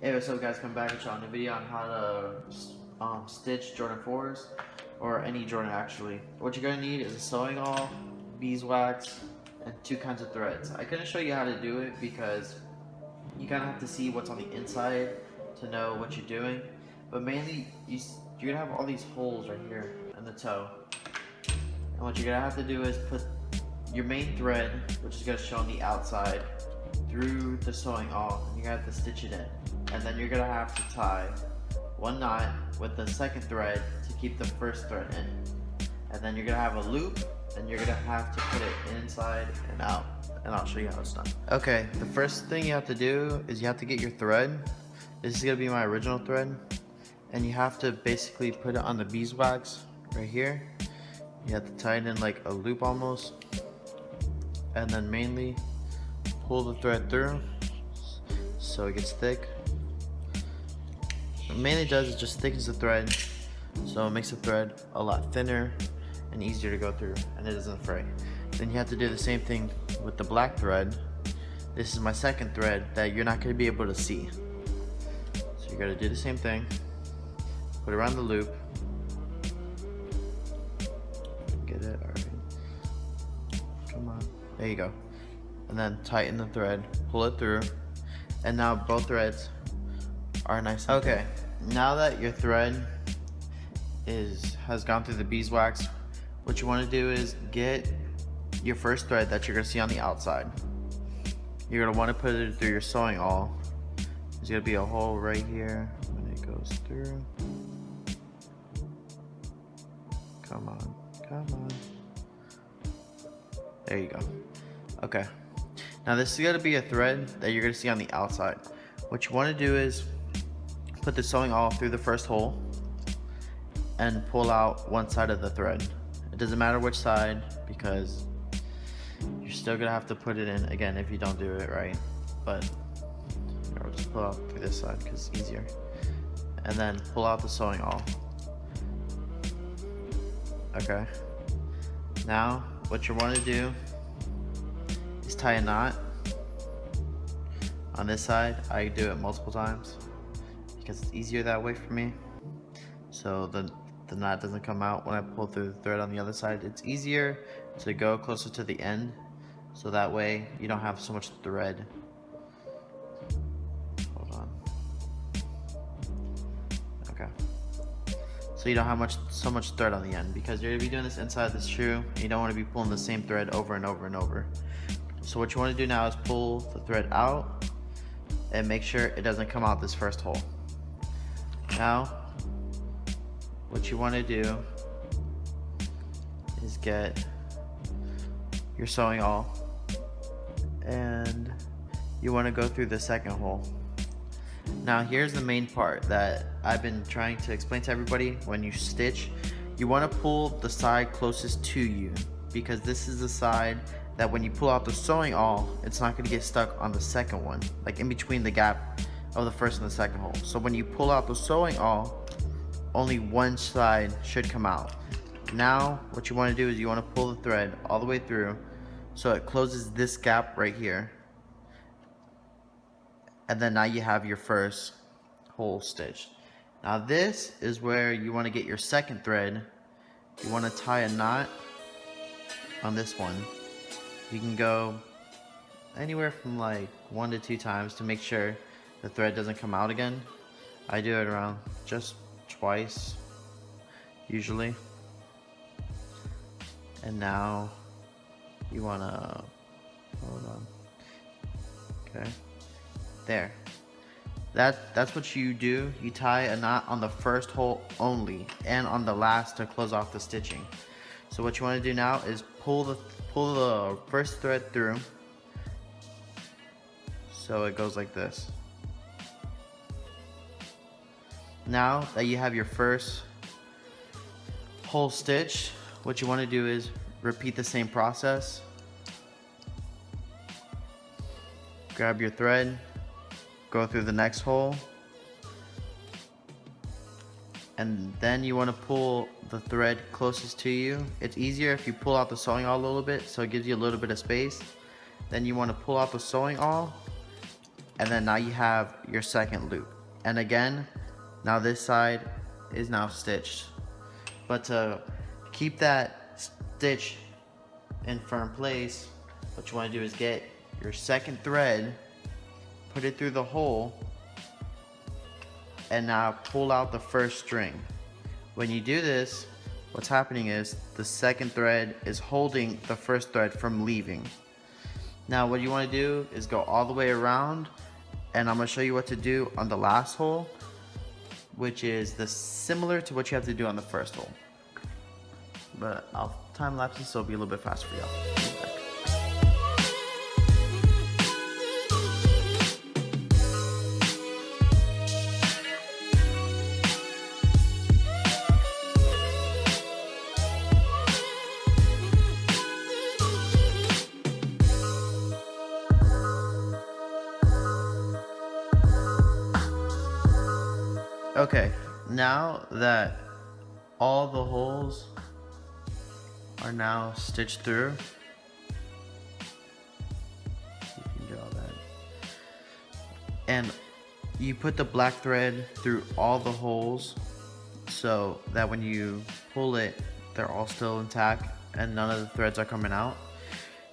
Hey, what's up guys, come back and show a video on how to stitch Jordan 4s, or any Jordan actually. What you're going to need is a sewing awl, beeswax, and two kinds of threads. I couldn't show you how to do it because you kind of have to see what's on the inside to know what you're doing. But mainly, you're going to have all these holes right here in the toe. And what you're going to have to do is put your main thread, which is going to show on the outside, through the sewing awl, and you're going to have to stitch it in. And then you're going to have to tie one knot with the second thread to keep the first thread in. And then you're going to have a loop, and you're going to have to put it inside and out. And I'll show you how it's done. Okay, the first thing you have to do is you have to get your thread. This is going to be my original thread. And you have to basically put it on the beeswax right here. You have to tie it in like a loop almost. And then mainly pull the thread through so it gets thick. What it mainly does is just thickens the thread, so it makes the thread a lot thinner and easier to go through, and it doesn't fray. Then you have to do the same thing with the black thread. This is my second thread that you're not going to be able to see. So you got to do the same thing. Put it around the loop. Get it? Alright. Come on. There you go. And then tighten the thread, pull it through, and now both threads are nice and okay. Now that your thread has gone through the beeswax, what you want to do is get your first thread that you're going to see on the outside. You're going to want to put it through your sewing awl. There's going to be a hole right here when it goes through. Come on, come on. There you go. Okay. Now this is going to be a thread that you're going to see on the outside. What you want to do is put the sewing awl through the first hole and pull out one side of the thread. It doesn't matter which side, because you're still going to have to put it in again if you don't do it right. But I'll just pull out through this side because it's easier. And then pull out the sewing awl. Okay. Now what you want to do is tie a knot on this side. I do it multiple times because it's easier that way for me, so the knot doesn't come out when I pull through the thread on the other side. It's easier to go closer to the end, so that way you don't have so much thread. Hold on. Okay. So you don't have so much thread on the end, because you're gonna be doing this inside the shoe and you don't want to be pulling the same thread over and over and over. So what you want to do now is pull the thread out and make sure it doesn't come out this first hole. Now what you want to do is get your sewing awl and you want to go through the second hole. Now here's the main part that I've been trying to explain to everybody. When you stitch, you want to pull the side closest to you, because this is the side that when you pull out the sewing awl, it's not going to get stuck on the second one, like in between the gap of the first and the second hole. So when you pull out the sewing awl, only one side should come out. Now what you want to do is you want to pull the thread all the way through so it closes this gap right here. And then now you have your first hole stitched. Now this is where you want to get your second thread. You want to tie a knot on this one. You can go anywhere from like 1 to 2 times to make sure the thread doesn't come out again. I do it around just twice usually. And now you want to hold on. Okay. There. That's what you do. You tie a knot on the first hole only, and on the last to close off the stitching. So what you want to do now is pull the first thread through, so it goes like this. Now that you have your first hole stitch, what you want to do is repeat the same process. Grab your thread, go through the next hole, and then you want to pull the thread closest to you. It's easier if you pull out the sewing awl a little bit, so it gives you a little bit of space. Then you want to pull out the sewing awl and then now you have your second loop. And again, now this side is now stitched. But to keep that stitch in firm place, what you want to do is get your second thread, put it through the hole, and now pull out the first string. When you do this, what's happening is the second thread is holding the first thread from leaving. Now what you want to do is go all the way around, and I'm going to show you what to do on the last hole, which is similar to what you have to do on the first hole. But I'll time lapse it so it'll be a little bit faster for y'all. Okay, now that all the holes are now stitched through, you can do all that, and you put the black thread through all the holes so that when you pull it, they're all still intact and none of the threads are coming out.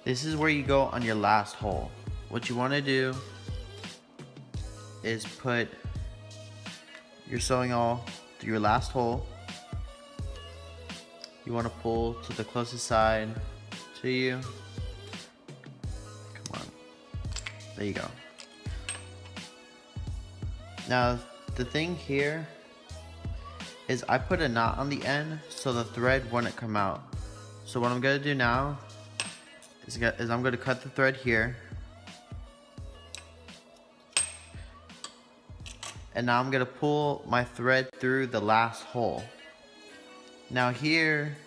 This is where you go on your last hole. What you want to do is put your sewing awl through your last hole. You want to pull to the closest side to you. Come on. There you go. Now the thing here is I put a knot on the end so the thread wouldn't come out. So what I'm going to do now is I'm going to cut the thread here. And now I'm going to pull my thread through the last hole. Now here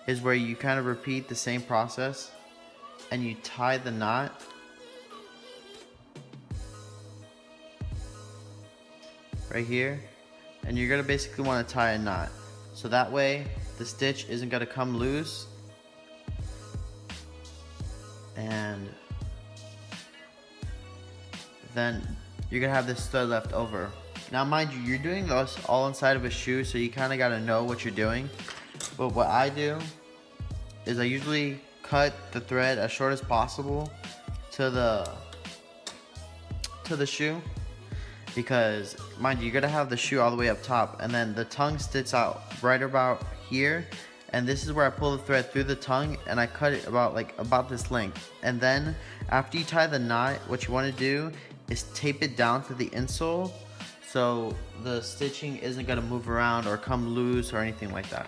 is where you kind of repeat the same process and you tie the knot. Right here. And you're going to basically want to tie a knot. So that way the stitch isn't going to come loose. And then you're going to have this thread left over. Now mind you, you're doing this all inside of a shoe, so you kind of got to know what you're doing. But what I do is I usually cut the thread as short as possible to the shoe, because mind you, you're gonna have the shoe all the way up top, and then the tongue sticks out right about here, and this is where I pull the thread through the tongue and I cut it about this length. And then after you tie the knot, what you want to do is tape it down to the insole, so the stitching isn't going to move around or come loose or anything like that.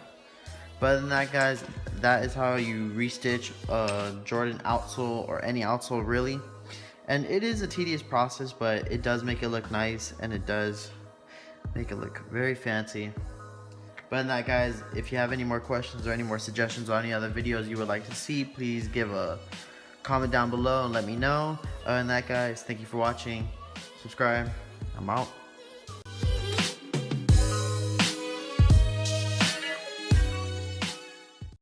But other than that, guys, that is how you restitch a Jordan outsole, or any outsole really. And it is a tedious process, but it does make it look nice, and it does make it look very fancy. But other than that, guys, if you have any more questions or any more suggestions or any other videos you would like to see, please give a comment down below and let me know. Other than that, guys, thank you for watching. Subscribe. I'm out.